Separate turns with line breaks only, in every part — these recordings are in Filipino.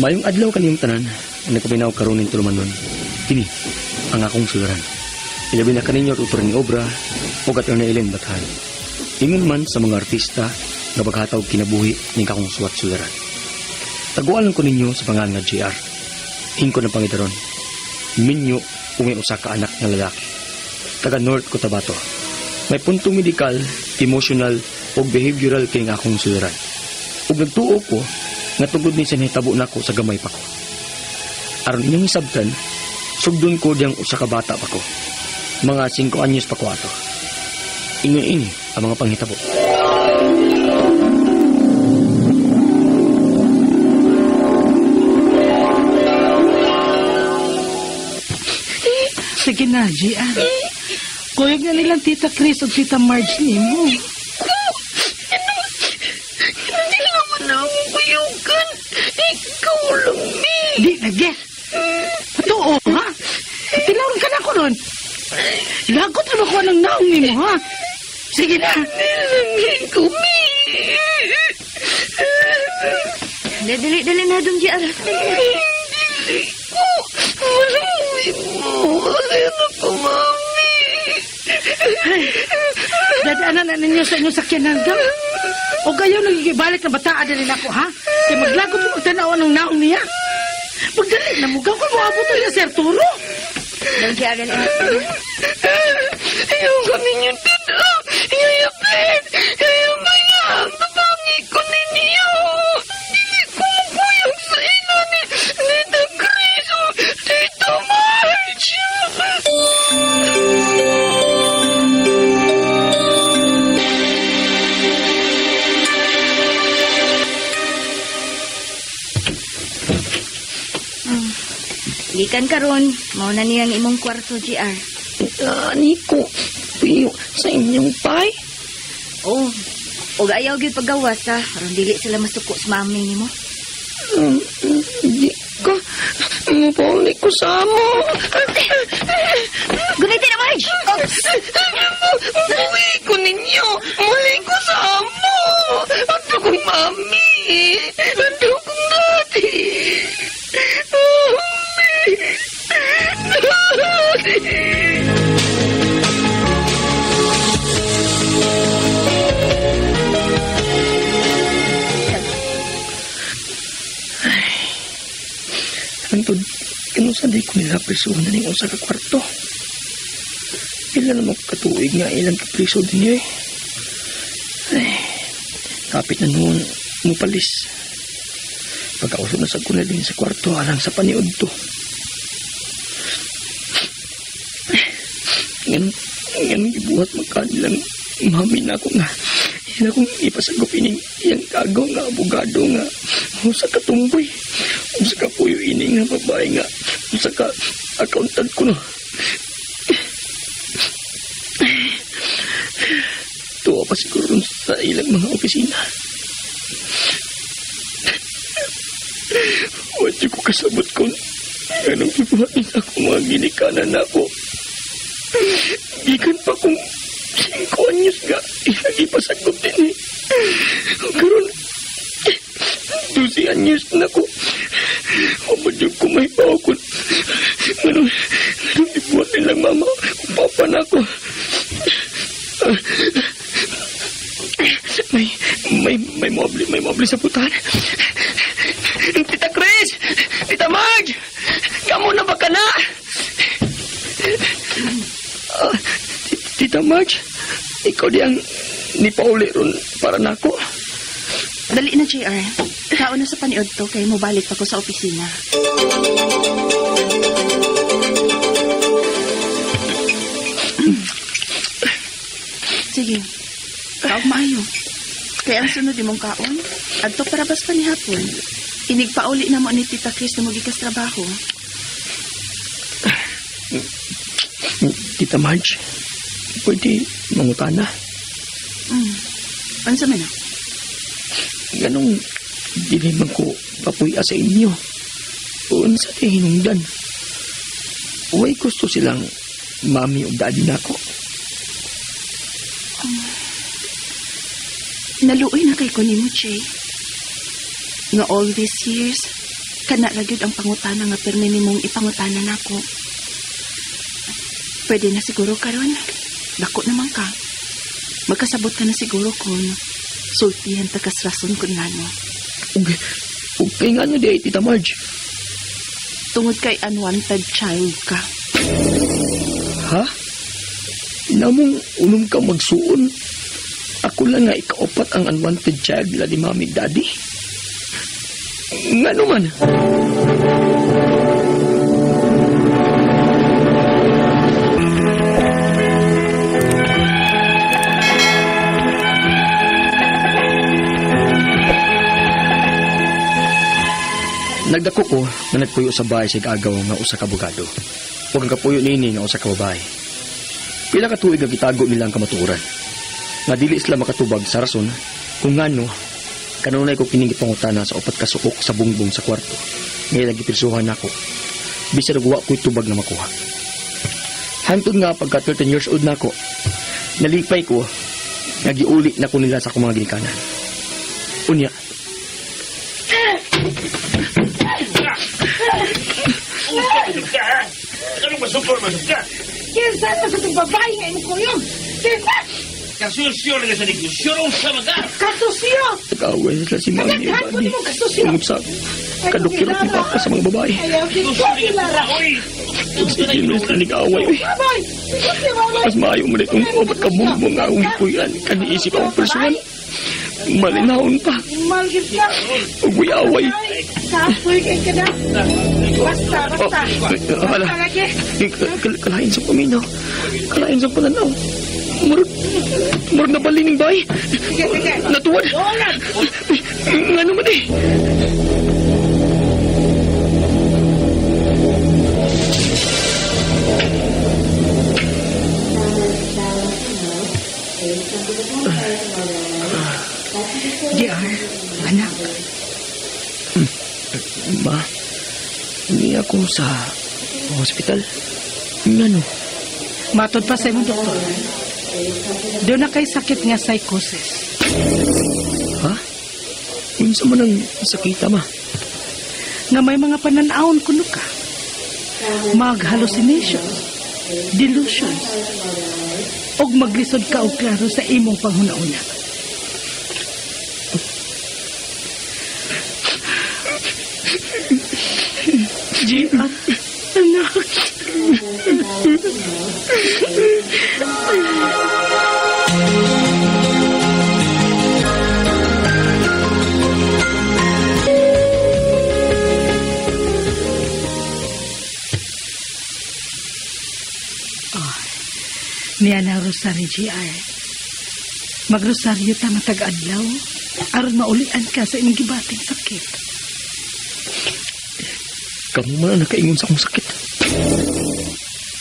Mayong adlaw kaniyong tanan, ang nagkabinaw karon ning tulumanon. Kini ang akong suliran. Ilabi na kaninyo tutor ni obra o Attorney Ellen Bathan. Ingon man sa mga artista nga paghataw kinabuhi ning akong suwat suliran. Tagualan ko ninyo sa pangalan nga JR. Ingko ng Pangidaron. Minyo kung may usa ka anak nga lalaki. Taga North Cotabato. May puntong medikal, emotional o behavioral kay nga akong suliran. Ug nagtuo ko nga tungod ni sa nahitabo nako sa gamay pa ko. Aron inyong isabtan, sugdon ko diyang usa ka bata pa ko. Mga 5 anyos pa ko ato. Ingon-ini ang mga panghitabo.
Sige na, Gian. Kuyog na nilang Tita Chris o Tita Marge ni mo.
Hindi naman ako kuyugan. Ikaw lang, Mi.
Di na, Ges. Totoo, ha? Tinawag ka na ko nun. Lagot na makuha ng naong ni mo, ha? Sige na.
Nilangin ko, Mi.
Dali na dong, JR.
Dili ko. Malungin mo. Kasi ako, Mami.
Dadaanan na ninyo sa inyong sakyanan, Dam. O kayo nagigibalik na bataan na rin ako, ha? Kaya maglagot mo magtanawan ng naong niya. Magdali na mugang kung maabutan niya, Sir Turo.
Dong, JR.
Ayaw kami niyo dito. Iyayapit. Iyamayang. Tabangi ko ninyo. Dili ko mapuyag sa ina ni Tita Chris o Tita Marge.
Gikan karon, mao na niyang imong kwarto, JR.
Ani ko. Piyo sa inyong pay.
Oh, og ayaw gyud paggawas ha, aron dili sila masuko sa mami nimo.
Di ka. Mapuli ko sa mo.
Gunitin na, Marge!
Buwi ko ninyo. Muli ko sa mo. Ato kong mami. Ato kong dati. Antod, kinusa di ko nila prisuhan na ning usa ka kwarto. Ilan naman katuig nga ilang kapriso din niya eh. Kapit na noon, mupalis. Pagkausap na sa kunalin sa kwarto, alang sa paniod to. Ngayon ibuhat magkanilang mami na ako nga. Yan akong ipasagop ining iyang kagaw nga abogado nga. Sa katumboy. Sa kapuyo ining nga babae nga. Sa ka accountant ko no. Tuwa pa siguro sa ilang mga opisina. Wadyo ko kasabot ko. Anong ibuhatin ako mga ginikanan ako. Gikan pa kung 5 anyos nga ipasagop din eh. Karon 12 anyos na ko. Mabadyog ko may bawa ko. Anong ibuhat nilang mama kung papa na ko. May moble sa putan. Tita Chris! Tita Marge! Kamu na ba ka na? Tita Marge, ikaw di ang ni Pauli ron para nako.
Dali na, JR. Kao na sa paniod to, kaya mo balik pa ko sa opisina. Sige. Kaog maayo. Kaya ang sunod imong kaon, adto parabas pa ni hapon. Inig pauli na mo ni Tita Chris na magikas trabaho.
Tita Marge, pwede mangutana.
Ano sa na?
Ganong dili man ko papuya sa inyo. Uun sa hinungdan. Uway gusto silang mami o daddy na ako.
Naluoy na kay ko ni mo, Che. Nga all these years, Kana ra gyud ang pangutana nga permi nimong ipangutana nako. Pwede na siguro karon. Dako naman ka. Magkasabot ka na siguro kung sultihan ta kasrason kun ngano.
Ug kay nga di ay Tita Marge.
Tungod kay unwanted child ka.
Ha? Namong unong ka magsuon. Ako lang nga ikaapat ang unwanted child nila ni Mami Daddy. Nga naman.
Nagdako ko na nagpuyo sa bahay sa agaw nga usa ka abogado. Ug ang kapuyo nini nga usa ka babae. Pila ka tuig nga gitago nila ang kamatuoran. Nga dili sila makatubag sa rason kung ngano kanunay ko kining gipangutana sa upat ka suok sa bungbong sa kwarto. Ngayon nagipirsuhan nako. Bisan og wa ko'y tubag na makuha. Hantod nga pagka 13 years old nako, nalipay ko nga giuli na ko nila sa akong mga ginikanan. Unya,
Kinsa na sa itong babae nga imo ko yun? Kinsa?
Kasusyo na sa negosyo ron sa mga.
Kasusyo!
Nag-away sila si Mami
Nagdaghan ko
Daddy.
ni mong kasusyo.
Tungod sa kadukirot ni Papa sa mga babae.
Ayaw, kinsa kilara.
Oy!
Hindi mo sila nag-away.
Babay! Kinsa kilara.
Mas maayo mo na itong upat ka bumbong nga umpuyan. Kaniisip ang personal. Malinahon pa.
Malgit ka.
Ug may away.
Kapoy kay ka na. Basta, basta.
Hala.
Basta lagi.
Kalain sa paminaw. Kalain sa pananaw. Murag na balining bay.
Sige, sige.
Natuwad.
Dolan!
Nga naman eh.
JR, anak.
Ma, hindi ako sa hospital. Ano?
Matod pa sa imong doktor. Doon na kay sakit nga psychosis.
Ha? Unsa man ang sakita, ma?
Nga may mga pananawon kuno ka. Mag-hallucinations, delusions, og maglisod ka og klaro sa imong panghuna-una. JR, anak. Niya na Rosary GR. Magrosaryo ta matag-adlaw aron maulian ka sa imong gibating sakit.
Kamu man ang nakaingon sa akong sakit.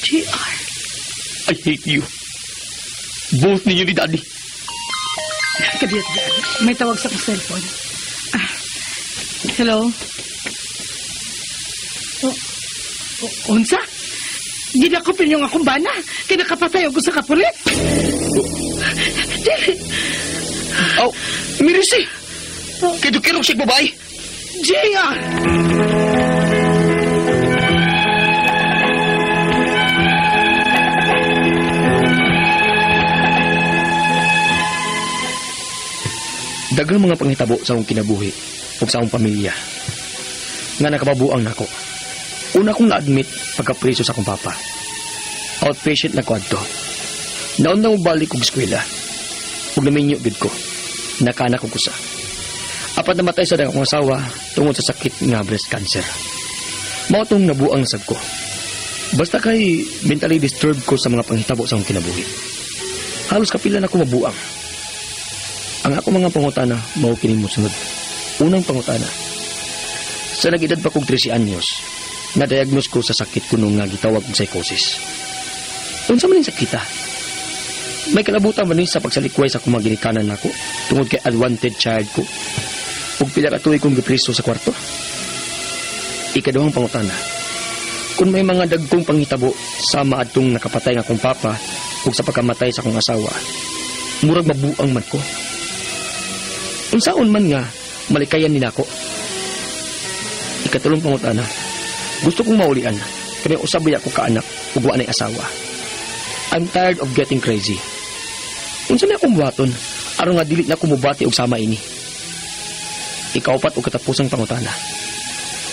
GR.
I hate you. Both ninyo ni Daddy.
Kadiyat dyan. May tawag sa akong cellphone. Ah. Hello? Unsa? Ginakopin yung akong bana. Kinakapatay ako sa kapulit. Dili.
Oh, Mirisi! Kaya dukirong siya babae.
JR!
daghang mga panghitabo sa akong kinabuhi ug sa akong pamilya nga nakababuang nako. Una kong na-admit pagka-preso sa akong papa. Outpatient na ko adto. Naon na balik kog eskwela. Ug naminyo gid ko. Nakaanak ko kusa. Apat namatay sa akong asawa tungod sa sakit nga breast cancer. Mao tong nabuang sad ko. Basta kay mentally disturbed ko sa mga panghitabo sa akong kinabuhi. Halos kapila na ko mabuang. Ang ako mga pangutana mao kini mosunod. Unang pangutana. Sa nag-edad pa kog 13 anyos, na-diagnose ko sa sakit kuno nga gitawag og psychosis. Unsa man ning sakita? May kalabutan man ni sa pagsalikway sa kumang ginikanan nako tungod kay unwanted child ko. Ug pila ka tuig kong gipreso sa kwarto. Ikaduhang pangutana. Kung may mga dagkong panghitabo sama adtong nakapatay nga akong papa ug sa pagkamatay sa akong asawa, murag mabuang man ko. Unsaon man nga malikayan ni nako. Ikatulong pangutana. Gusto kong maulian. Kaya usabay ako kaanak ug wa nay asawa. I'm tired of getting crazy. Unsa may akong buhaton aron nga dili na ko mubati og sama ini. Ikaupat og katapusang pangutana.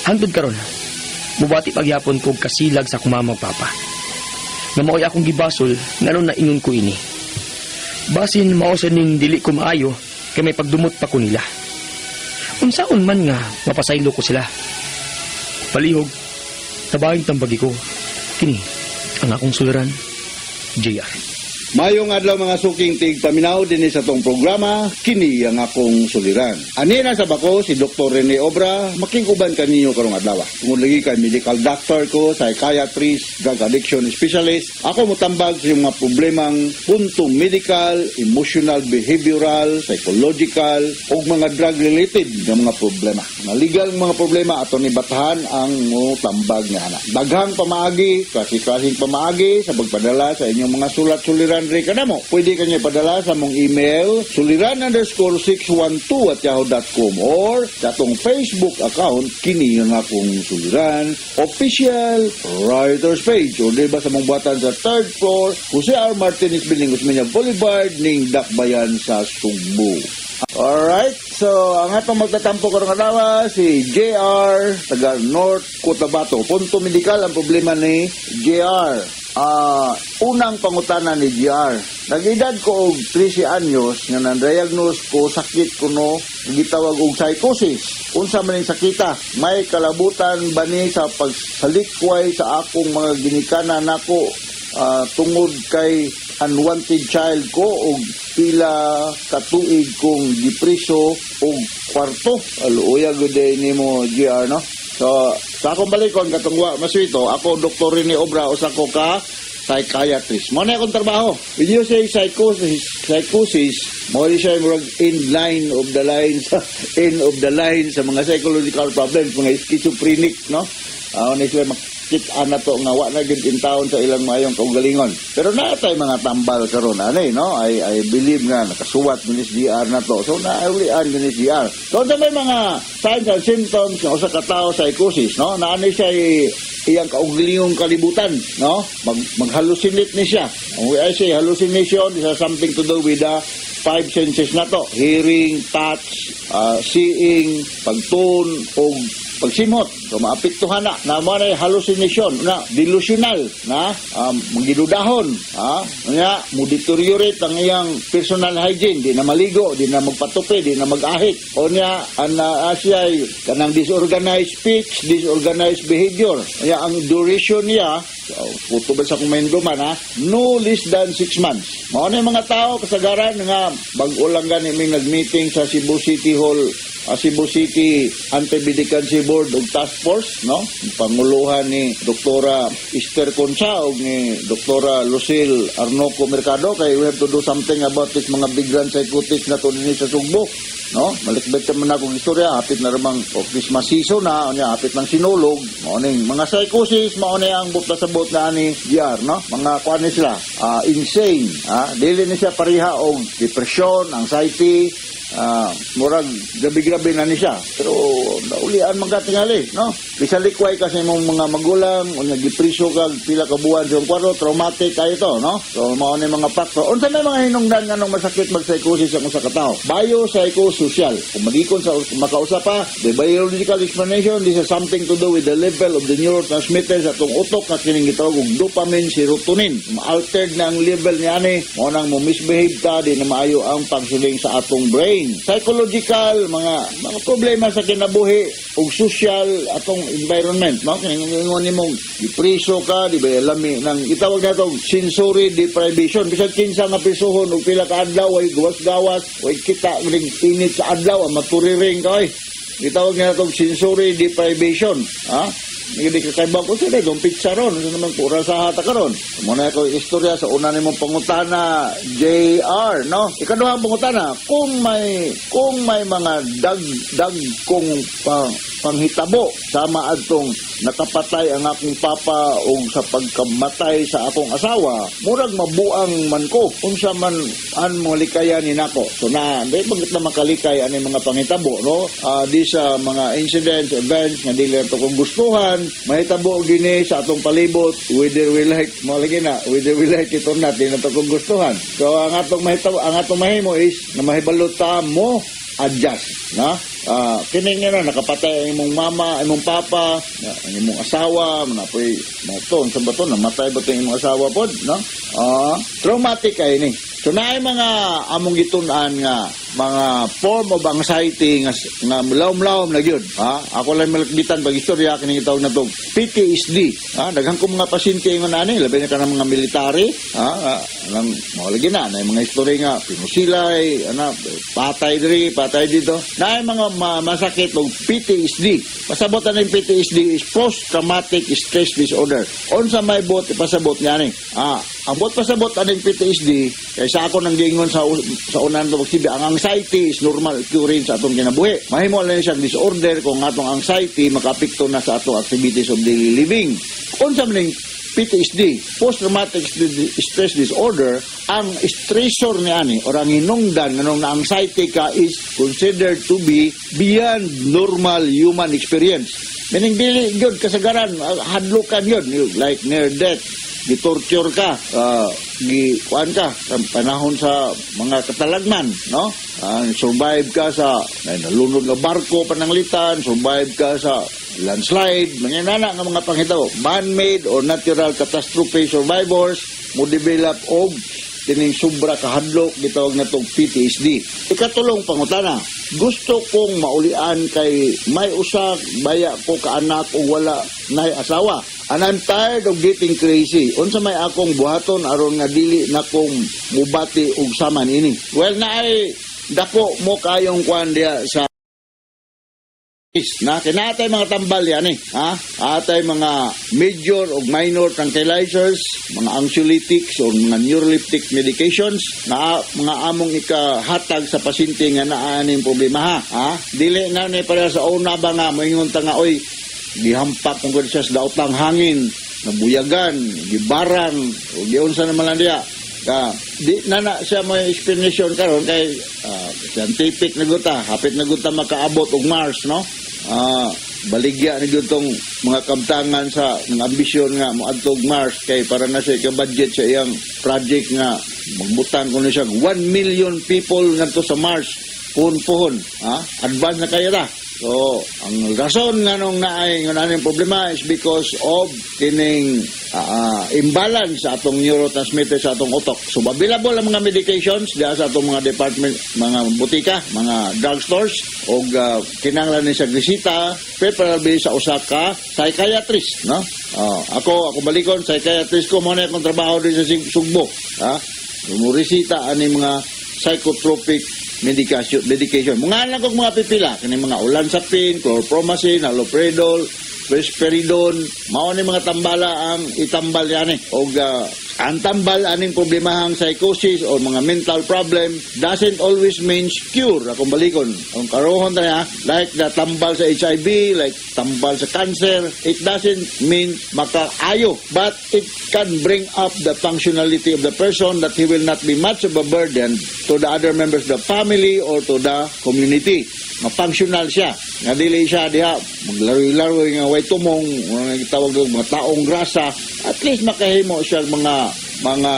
Hangtod karon, mubati pagyapon ko og kasilag sa akong mama ug papa. Nga maoy akong gibasol ngano na ingon ko ini. Basin mao sa ning dili ko maayo kay may pagdumot pa ko nila. Unsaon man nga mapasaylo ko sila. Palihog, tabahin tambagi ko. Kini ang akong suliran, JR.
Mayong adlaw mga suking tigpaminaw din sa tong programa, kini ang akong suliran. Anina sa bako si Dr. Rene Obra, makiguban kaninyo karong adlaw. Tungod lagi kay medical doctor ko, psychiatrist, drug addiction specialist. Ako motambag sa mga problemang puntong medical, emotional, behavioral, psychological ug mga drug related nga mga problema. Naligal mga problema ato ni batahan ang motambag nga ana. Daghang pamaagi, klaseng pamaagi sa pagpadala sa inyong mga sulat-suliran kanamo. Pwede kanya padala sa mong email suliran_612@yahoo.com or sa atong Facebook account kini nga akong suliran official writers page o diba sa mong buhatan sa 3rd floor Jose R. Martinez Building Usmeña Boulevard ning Dakbayan sa Sugbo. Alright, so ang atong magtatampo karong adlaw si JR taga North Cotabato. Punto medikal ang problema ni JR. Unang pangutana ni JR. Nag-edad ko og 13 anyos nga na-diagnose ko sakit kuno gitawag og psychosis. Unsa man ning sakita? May kalabutan ba ni sa pagsalikway sa akong mga ginikanan nako tungod kay unwanted child ko og pila katuig kong gipriso og kwarto. Aluya gud nimo JR no. So, sa akong balikon katungwa maswito, ako Dr. Rene Obra o sa ko ka psychiatrist. Mo na akong trabaho. When you say psychosis, mo di siya murag end of the line sa mga psychological problems, mga schizophrenic, no? Ni sila makita na to nga wa na gid in town sa ilang mayong kaugalingon. Pero natay mga tambal karon ani no. I believe nga nakasuwat ni JR na to. So naulian ni JR. So sa may mga signs and symptoms ng usa ka tawo psychosis no. Naani siya iyang kaugalingong kalibutan no. Mag-hallucinate ni siya. When I say hallucination, this has something to do with the 5 senses na to. Hearing, touch, seeing, pagtun o pagsimot. So maapektuhan na mo na hallucination na delusional na magidudahon nga mo deteriorate ang iyang personal hygiene, di na maligo, di na magpatupi, di na mag-ahit o niya siya kanang disorganized speech, disorganized behavior. Kaya ang duration niya puto ba sa kumendo man no less than 6 months. Mao na mga tao kasagaran nga bag-o lang gani may nag-meeting sa Cebu City Hall, Cebu City Anti-Medicancy Board ug Task Force, no? Panguluhan ni Doktora Esther Concha ug ni Doktora Lucille Arnoco Mercado kay we have to do something about this mga bigran psychotics na to dinhi sa Sugbo, no? Malikbet man akong istorya, hapit na ramang Christmas season na, hapit ng sinulog, mao ning mga psychosis, mao ni ang butla sa bot na ni JR, no? Mga kuan ni sila, insane, dili ni siya pareha og depression, anxiety, murag gabi-gabi na ni siya. Pero naulian magatingali, no? Bisalikway kasi mong mga magulang o nagipriso ka pila ka buwan sa kwarto, traumatic kayo to, no? So mao ni mga factor. Unsa may mga hinungdan nganong masakit mag-psychosis ang usa ka tawo? Biopsychosocial. Kung magikon sa makausap pa, the biological explanation, this has something to do with the level of the neurotransmitters atong utok na kining gitawag og dopamine, serotonin. Ma-altered na ang level niya ni, mo nang mo misbehave ta, di na maayo ang functioning sa atong brain. Psychological, mga problema sa kinabuhi ug social atong environment, no? Kingon nimong ipriso ka, di ba lami nang itawag nato sensory deprivation. Bisan kinsa nga prisuhon og pila ka adlaw ay gawas-gawas, way kita ning init sa adlaw, maturiring ka oy. Itawag nato sensory deprivation, hindi ka kaiba ko sila, yung pizza ron, ano naman pura sa hata ka ron. Muna ko istorya sa una nimong pangutana, JR, no? Ikaduhang pangutana, kung may mga dag kong panghitabo sama adtong nakapatay ang akong papa o sa pagkamatay sa akong asawa, murag mabuang man ko unsa man an mo likaya ni nako. So na di bagit na makalikay ani mga panghitabo, no? Di sa mga incidents, events nga dili nato kong gustuhan, mahitabo gini sa atong palibot, whether we like mo lagi na, whether we like ito natin nato kong gustuhan. So ang atong mahitabo, ang atong mahimo is na mahibalot ta mo adjust, na kining nga nakapatay ang imong mama, imong papa, ang imong asawa, manapoy mo to, sa bato namatay ba ang imong asawa pod, no? Traumatic kay ni. So naay mga among gitun-an nga mga form of anxiety nga lawom-lawom na gyud. Ako lang malakbitan pag istorya kining tawag na tong PTSD. Daghang ko mga pasyente ingon ani, labi na kanang mga military, lang mo lagi na mga istorya nga pinusilay, patay diri, patay dito. Naay mga masakit og PTSD. Pasabot ang PTSD is post-traumatic stress disorder. Unsa may bot ipasabot niya ni? Ang bot pasabot aning PTSD kay sa ako nang giingon sa unan to pagsibi, ang anxiety is normal occurrence sa atong kinabuhi. Mahimo lang siyang disorder kung atong anxiety makapekto na sa atong activities of daily living. Unsa man PTSD, post-traumatic stress disorder, ang stressor ni ani or ang hinungdan nganong na anxiety ka is considered to be beyond normal human experience. Meaning dili gyud kasagaran, hadlukan yun, like near death, gitorture ka, gikuan ka sa panahon sa mga katalagman, no? Survive ka sa nalunod na barko pananglitan, survive ka sa landslide, manyanana nga mga panghitabo, man-made or natural catastrophe survivors mo develop og kining sobra kahadlok gitawag na tong PTSD. Ikatulong pangutana, gusto kong maulian kay may usa baya ko ka anak o wala nay asawa. And I'm tired of getting crazy. Unsa may akong buhaton aron nga dili na kong mubati og saman ini. Well, naay dako mo kayong kwan diya sa na kinatay mga tambal yan atay mga major o minor tranquilizers, mga anxiolytics o mga neuroleptic medications na mga among ikahatag sa pasyente nga naaning problema dili na ni para sa una ba nga moingon ta nga oy gihampak kung siya sa daotang hangin, nabuyagan, gibarang o giunsa naman lang diya di na siya may explanation karon kay scientific na guta, hapit na guta makaabot og Mars, no? Baligya ni tong mga kamtangan sa ng ambisyon nga moadtog Mars kay para na siya ka-budget sa iyang project nga magbutang kuno siya 1 million people ngadto sa Mars puhon advance na kayo ta. So ang rason nga nung naay nga naning problema is because of kining imbalance sa atong neurotransmitter sa atong utok. So available ang mga medications diha sa atong mga department, mga butika, mga drugstores o kinahanglan ni sa resita preferably sa usa ka psychiatrist, no? Ako balikon psychiatrist ko mo na akong trabaho din sa Sugbo, Murisita ani mga psychotropic medication. Mga lang kong mga pipila, kani mga olanzapine, chlorpromazine, haloperidol, risperidone, mao ni mga tambala ang itambal yan o ang tambal aning problemahang psychosis o mga mental problem doesn't always means cure. Akong balikon, ang karohon tayo, like the tambal sa HIV, like tambal sa cancer, it doesn't mean makaayo, but it can bring up the functionality of the person that he will not be much of a burden to the other members of the family or to the community. Ma-functional siya. Nga dili siya diha maglaro-laro nga way tumong, mga gitawag mga taong grasa, at least makahimo siya mga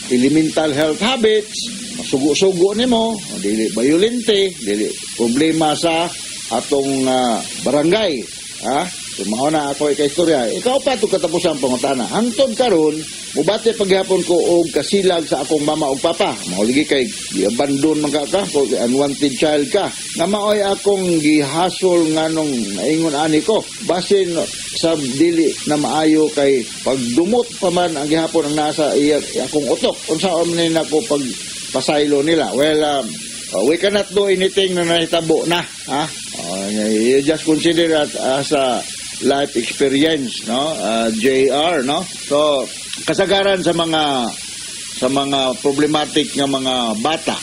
elemental health habits, masugo-sugo nimo, dili violente, dili problema sa atong barangay. So mauna ako ika-istorya. Ikaw pa ito katapusan pangutana. Hangtod karon, mubati paghapon ko og kasilag sa akong mama ug papa. Mauligi kay gi-abandon man ka ko unwanted child ka. Na maoy akong gihasol nganong naingon ani ko. Basin sa dili na maayo kay pagdumot pa man ang gihapon ang nasa iya akong utok. Unsa man nako pag pasaylo nila. Well, we cannot do anything na nahitabo na. You just consider that as a life experience, no? JR, no? So kasagaran sa mga problematic nga mga bata,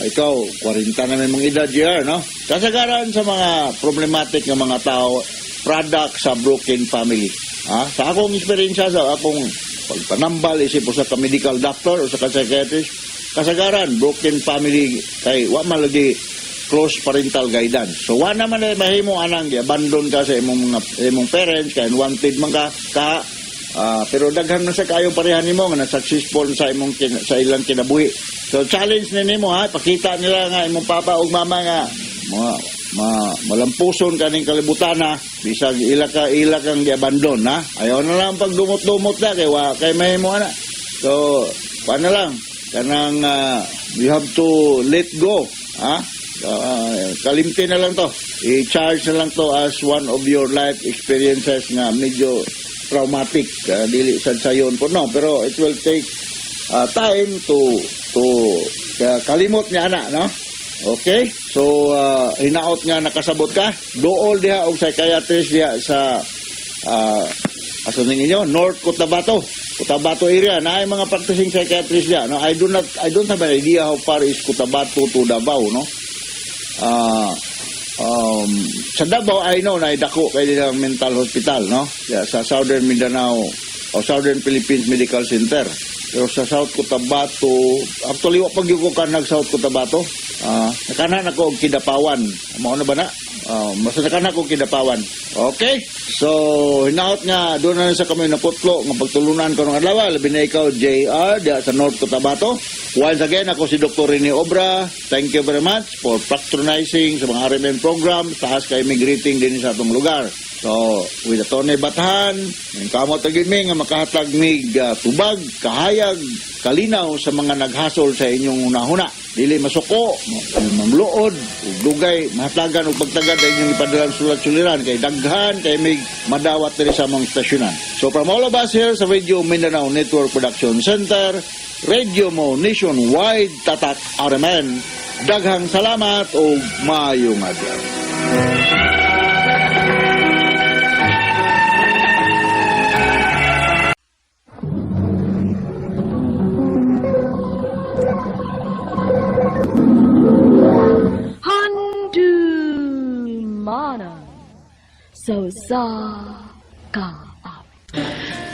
ikaw, 40 na may mga edad year, no? Kasagaran sa mga problematic ng mga tao, product sa broken family. Sa akong experience, sa akong pagpanambal, isip sa ka-medical doctor o sa ka-psychiatrist, kasagaran, broken family, kay wa man lagi close parental guidance. So, wa naman na mahimo anang, abandon ka sa imong parents, kaya unwanted man ka, pero daghan na sa kayo parehan nimo nga na-successful sa ilang kinabuhi. So challenge na nimo pakita nila nga imong papa ug mama nga malampuson kaning kalibutan bisag ila kang giabandon Ayaw na lang pagdumot-dumot na kay mahimo ana. So paano lang kanang you have to let go kalimti na lang to. I-charge na lang to as one of your life experiences nga medyo traumatic, dili sad sayon po no, pero it will take time to kalimot niya ana, no? Okay? So hinaot nga nakasabot ka, dool diha og psychiatrist diha sa aso ninyo North Cotabato area na ay mga practicing psychiatrist diha, no? I don't have an idea how far is Cotabato to Davao, no? Sa Davao, I know na idako kay nilang mental hospital, no? Sa Southern Mindanao o Southern Philippines Medical Center. Pero sa South Cotabato, actually, wapag yung ko ka nag-South Cotabato, nakanan ako og Kidapawan. Mao na ba na? Basta nakanan ako og Kidapawan. Okay? So, hinaot nga, doon na sa kami naputlo, ng pagtulunan ko ng adlaw, labi na ikaw, JR, diya sa North Cotabato. Once again, ako si Dr. Rene Obra. Thank you very much for patronizing sa mga RMN program. Taas kay migrating din sa atong lugar. So, with the Tony Batahan, yung kamot agiming nga makahatag mig tubag, kahayag, kalinaw sa mga naghasol sa inyong unahuna. Dili masuko, mamluod, dugay, mahatagan o pagtagad ay inyong ipadalang sulat-suliran kay daghan, kay mig madawat diri sa mga stasyonan. So, from all of us here sa Radio Mindanao Network Production Center, Radio Mo Nationwide Tatak RMN, daghang salamat o maayong adlaw.
So sa ka.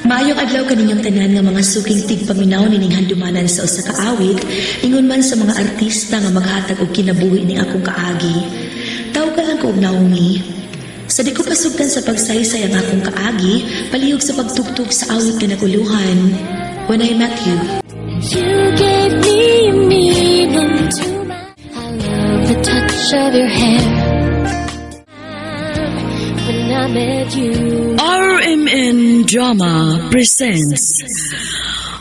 Maayong adlaw kaninyong tanan nga mga suking tigpaminaw nining handumanan sa usa ka awit, ingon man sa mga artista nga maghatag og kinabuhi ning akong kaagi. Tawag lang ko og Naomi. Sa di ko pasugdan sa pagsaysay ang akong kaagi, palihog sa pagtugtog sa awit nga naguluhan. When I Met You.
You gave me a meaning to my I love the touch of your hair. When I met you.
RMN Drama presents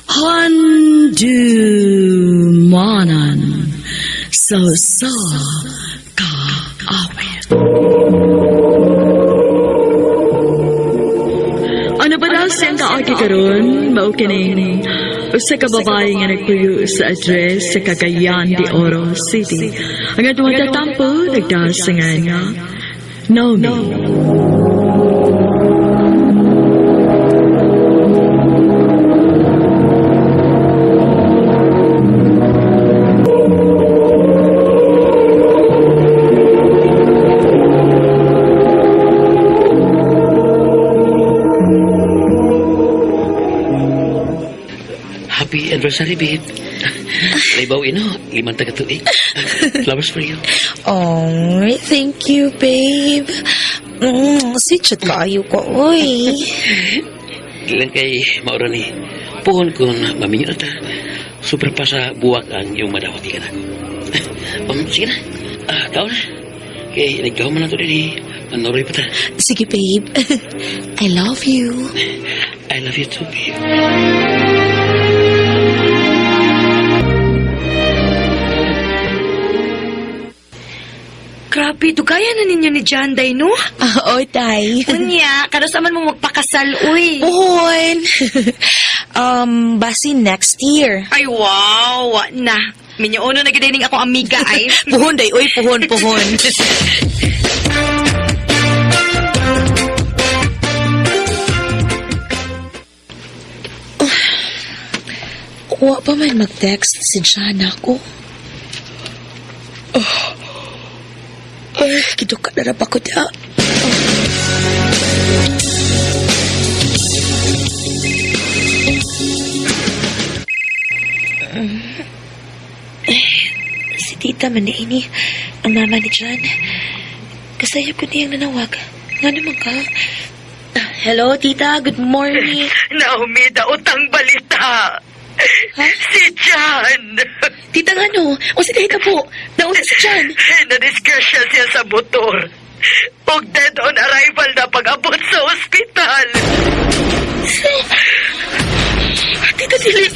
Handumanan sa Kaawit. Ano ba daw siyang kaagi karon? Maukining usa ka babae nga nagpuyo sa address sa Cagayan de Oro City. Ang atong tatampo nagdasangan nga Naomi.
Happy anniversary, babe. Laybaw ino, 5 taga-tuig. Flowers for you.
Oh, thank you, babe. Sweet kaayo ko, oy.
Ilang kay maura ni puhon ko na maminyo na ta. Sobra pa sa buwak ang iyong madawati ka na. Sige na. Tao na. Kay nagkaw man na ito rin. Manuroy pa ta.
Sige, babe. I love you.
I love you too, babe.
Grabe, dugaya na ninyo ni Janday, no?
Oo, tay.
Unya, kano sa man mo magpakasal, uy.
Puhon. Basi next year.
Ay, wow, wa na. Minyoono na gadining akong amiga, ay.
Puhon, day. Uy, puhon. Wa pa man mag-text si Jana ko. Ay, kiduka na rap ako da. Si tita man na ini, ang mama ni John. Kasayap ko niyang nanawag. Nga naman ka? Hello, tita. Good morning.
Naomi, daotang balita.
Ha?
Si John.
Tita nga no. O si Tita po. Nauna si John.
Na-disgrasya siya sa motor. Og dead on arrival na pag-abot sa ospital.
Tita Dili.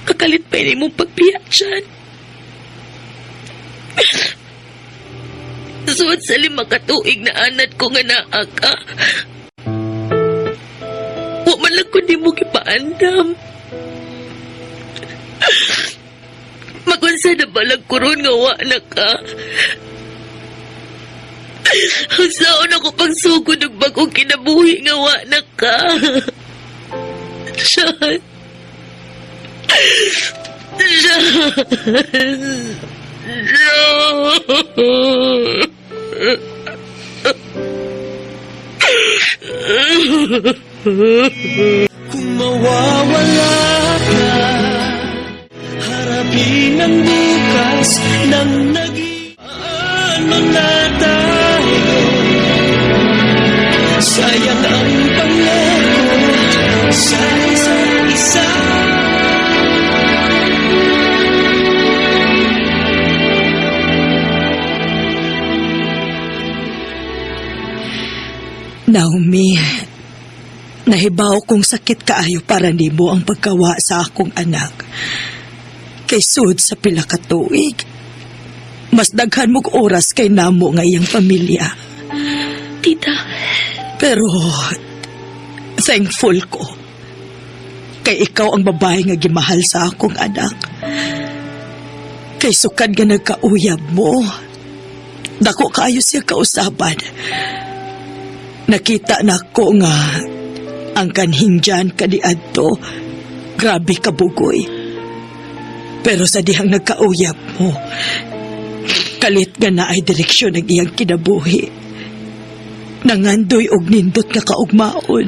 Kakalit pa ini mong pagbiyak dyan. Suot sa 5 katuig na anad ko nga naa ka. Wa man lang ko di mo kipaandam. Magunsa na balag kuron nga wa na ka. Ang saon ako pang sugod ng bagong kinabuhi nga wa na ka. Sean.
Kung mawawala ka, harapin ang bukas ng nag-iano na tayo. Sayang ang pangako sa isa't isa.
Naomi, nahibaw kong sakit kaayo para nimo ang pagkawa sa akong anak. Kay sud sa pila ka tuig, mas daghan mong oras kay namo nga iyang pamilya.
Tita.
Pero, thankful ko. Kay ikaw ang babae nga gimahal sa akong anak. Kay sukad nga nagkauyab mo, dako kaayo siya kausaban. Nakita na ko nga ang kanhing dyan kadiadto, grabe kabugoy. Pero sa dihang nagkauyab mo, kalit nga na ay direksyon ng iyang kinabuhi. Nangandoy og nindot nga kaugmaon.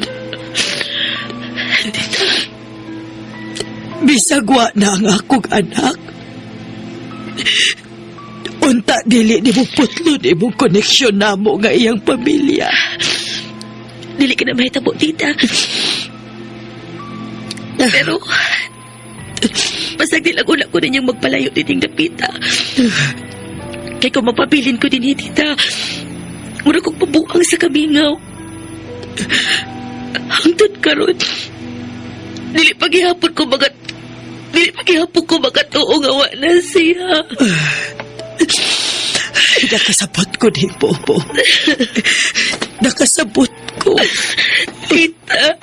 Bisagwa na ang akong anak. Unta dili ni mo putlo ni mong koneksyon na mo nga iyang pamilya.
Dili ka na mahitabo, tita. Pero, pasag nilang-una ko ninyang magpalayo dining dapita. Kaya kung mapabilin ko din tita, muna kong pabuang sa kamingaw. Hangtod karon, dili paghihapon ko magatuo nga wa na siya.
Nakasabot ko din po. Nakasabot ko.
Tita.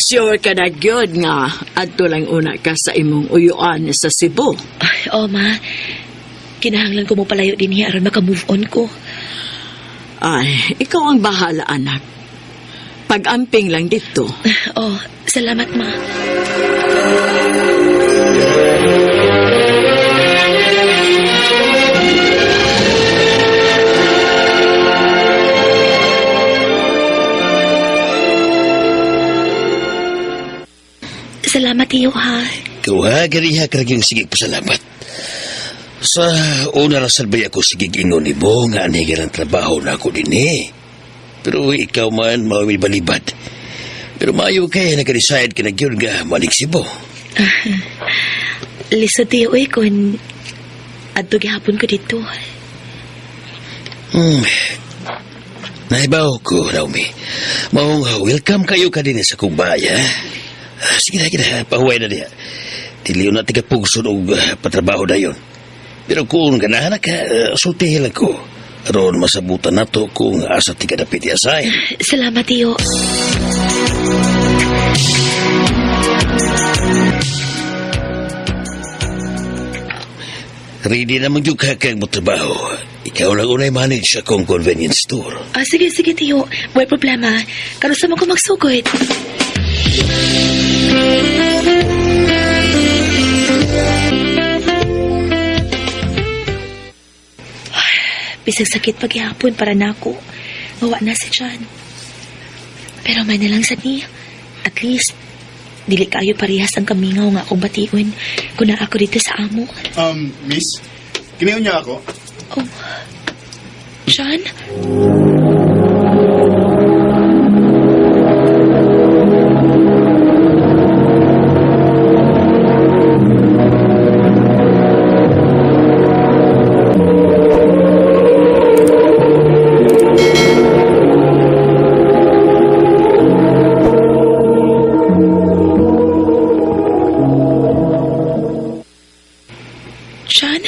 Sure ka na gyud nga adto lang una ka sa imong uyuan sa Cebu.
Ay, ma. Kinahanglan ko mo palayo din aron maka-move on ko.
Ay, ikaw ang bahala, anak. Pag-amping lang dito.
Salamat, ma. Salamat iyo, ha?
Ikaw gariha karaging sige pasalamat. Sa una lang salbay ako sige ingon ni mo nga anigal ang trabaho na ako din eh. Pero ikaw man, mawami balibad. Pero maayo kay nag-decide ka na yun nga maliksibo.
Lisod tiyo kung adto gihapon ko dito.
Naibaw ko, Naomi. Maong welcome kayo ka din sa kumbaya. Sige na, pahuway na niya. Tiliw na tiga pugson o patrabaho na yun. Pero kung ganahan ka, sultihin lang ko. Aron masabutan na to kung asa tiga na pitiasay.
Salamat tiyo.
Ready naman yung kakang mo trabaho. Ikaw lang unay manage sa kong convenience store.
Sige tiyo. May problema. Karusa mo ko magsugod. Bisag sakit paghihapon para nako. Mawa na si John. Pero may nalang sa niya. At least, dili kayo parehas ang kamingaw nga akong batiun kung na ako dito sa amo.
Miss, kinayon niya ako.
Oh, John? John?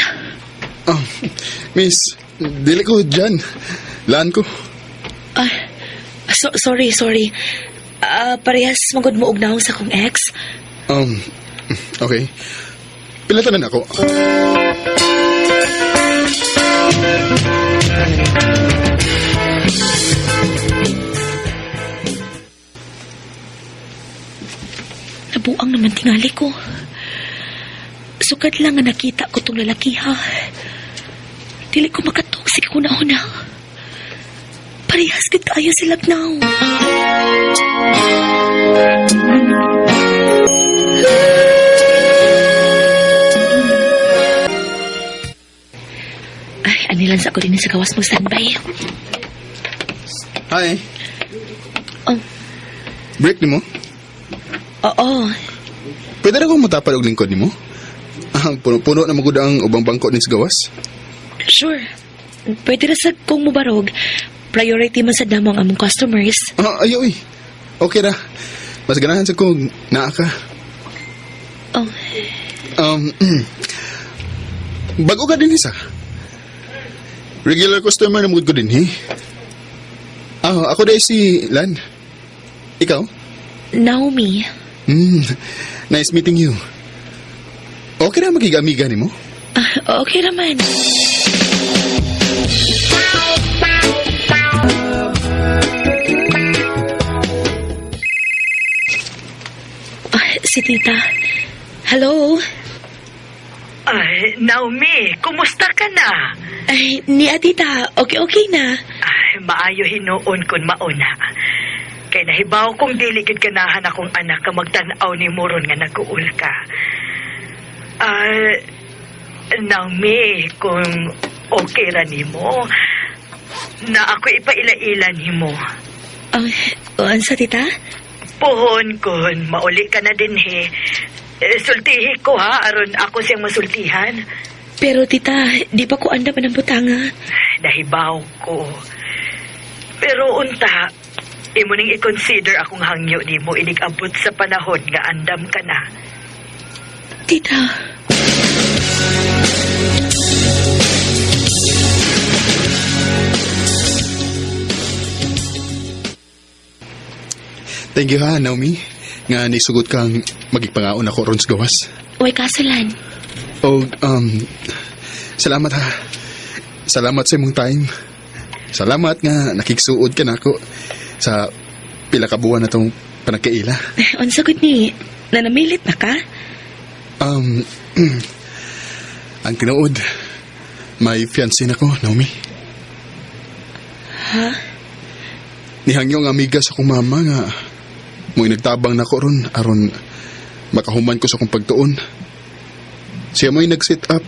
Miss, dili ko dyan. Laan ko.
Sorry. Parehas magod mo ugnaw sa kong ex.
Okay. Pilatan na ako.
Nabuang naman tingali ko. Sukat lang nga nakita ko tong lalaki ha. Dili ko makatoksik una-una. Parehas gud kaayo sila now. Ay, anilan sa ako din sa gawas mo standby.
Hi.
Oh.
Break ni mo?
Oo.
Pwede na akong matapad og lingkod ni mo? Puno na magud ang ubang bangko ni sa gawas?
Sure. Pwede na sa kung mubarog. Priority man sa damo ang among customers.
Ayaw eh. Okay ra. Mas ganahan sa kung naa ka.
Oh.
Bago ka din isa. Regular customer na magud ko din eh. Ako dahil si Lan. Ikaw?
Naomi.
Nice meeting you. Okay na magigamiga ni mo?
Okay naman. Si tita. Hello?
Ay, Naomi, kumusta ka na?
Ay, niya tita. Okay na.
Ay, maayo hinuon kun mauna. Kay nahibaw kong diligid ganahan akong anak ka magtanaw ni Moron nga nag-uul ka. Naomi, kung okay ra nimo, na ako ipaila-ilan nimo.
Ansa tita?
Puhon kun mauli ka na din he. Sultihi ko ha, aron ako siyang masultihan.
Pero tita, di pa ko anda pa ng butanga.
Nahibaw ko. Pero unta, imo ning i-consider akong hangyo nimo inig-abot sa panahon nga andam ka na.
Tita.
Thank you ha, Naomi. Nga nisugot kang magigpangaon ako ron sa gawas.
Uy, kasalan.
Salamat ha. Salamat sa imong time. Salamat nga nakigsuod ka na ako sa pila ka buwan na itong panagkaila.
Unsagot ni, nanamilit na ka?
Ang tinuod, may fiancé na ko, Naomi.
Ha?
Nihangyo nga amiga sa akong mama nga mo'y nagtabang na ko ron aron makahuman ko sa akong pagtuon. Siya mo'y nag-set up.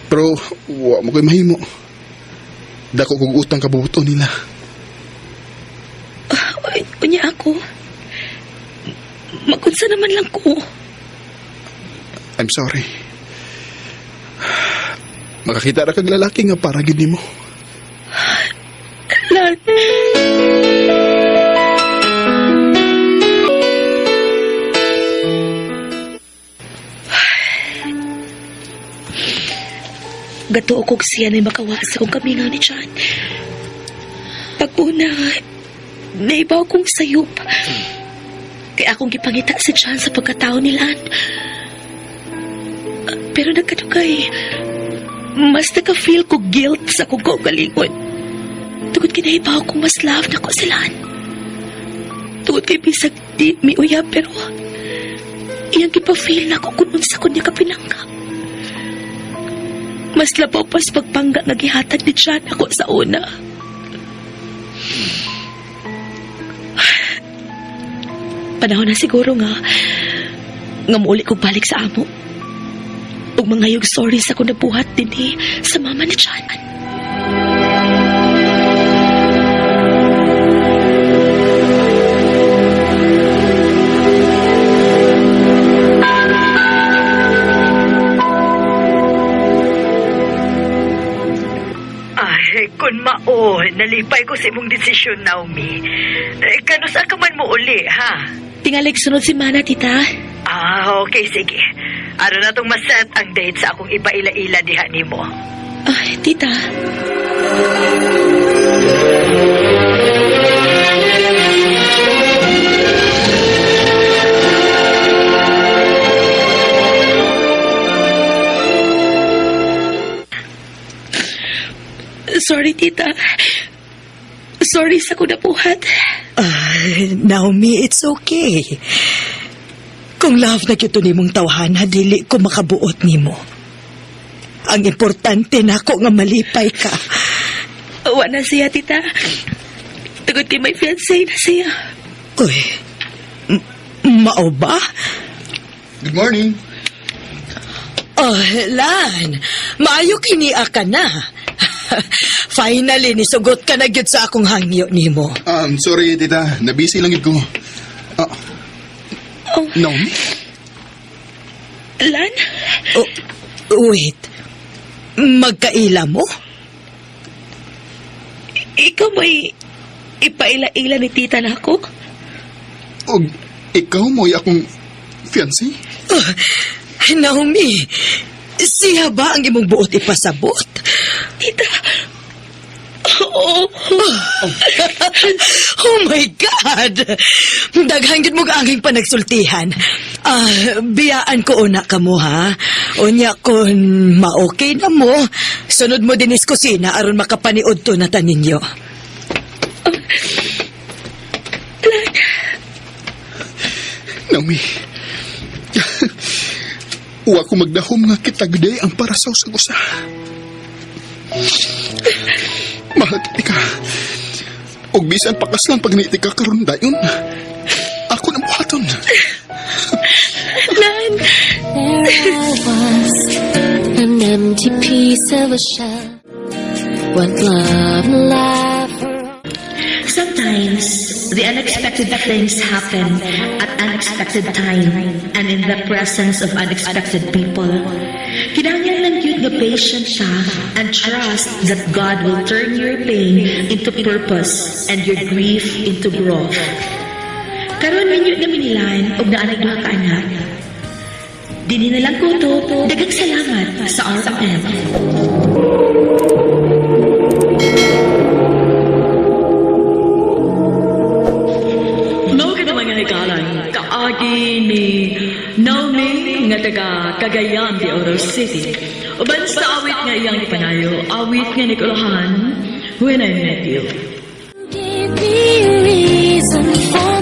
Pero wa mo ko'y mahimo. Dako kong utang kabubuto nila.
naman lang ko.
I'm sorry. Makakita ra kag lalaki nga para gid nimo.
Lan. Gato kog siya na makawas akong kamingaw ni John. Pag-una, naibaw kong sayop. Kaya akong gipangita si John sa pagkatao ni Lan. Pero nagkadugay, mas naka-feel ko guilt sa akong kaugalingon. Tungod kinaibaw kong mas love na ko si Lan. Tungod kay bisag di mi uyab, pero iyang ipa-feel na ko kung unsa ko niya kapinanggap. Mas labaw pas pagpangga nga gihatag ni John ako sa una. Panahon na siguro nga mauli kong balik sa amo. Ug mangayog sorry sa kung nabuhat din sa mama ni John.
Kun mao, nalipay ko sa imong desisyon, Naomi. Kanusa ka man mo uli, ha?
Tingalig sunod si Mana, tita.
Okay, sige. Ano na tong maset ang date sa akong ipaila-ila diha nimo?
Tita. Sorry, tita. Sorry sa kunabuhat.
Naomi, it's okay. Kung love na kito nimong tawhana, dili ko makabuot nimo. Ang importante na ako nga malipay ka.
Wala na siya, tita. Tugod kay may fiancé na siya.
Uy, mao ba?
Good morning.
Lan, maayo kiniya ka na. Finally, nisugot ka na gyud sa akong hangyo nimo.
Sorry, tita. Nabisi lang yun ko. Naomi?
Lan?
Wait. Magkaila mo?
Ikaw may ipaila-ila ni tita na ako?
O, ikaw mo'y akong fiancé?
Naomi, siya ba ang imong buot ipasabot?
Tita,
oh my God! Daghang gid mo angking panagsultihan. Biyaan ko una ka mo, ha? Unya kung ma-okay na mo, sunod mo din is kusina aron makapaniod to na taninyo.
Naomi, uwa ko magdahom nga kitagday ang parasaw sa gusa. Mahal ka. Og bisan pakaslan pag niiti ka karon dayon. Ako na buhaton.
Lan!
There I was, an empty piece of a shell. What love and life for all.
Sometimes, the unexpected things happen at unexpected time and in the presence of unexpected people. Kinahanglan lang yun nga patient siya and trust that God will turn your pain into purpose and your grief into growth. Karon ninyo na minilan og naanay duha ka anak. Dini na lang ko to, daghang salamat sa RMM.
Kaagi ni Naomi nga taga Cagayan de Oro City. Uban sa awit nga iyang ipanayo, awit nga Nicolahan, When I Met You.
Give me a reason for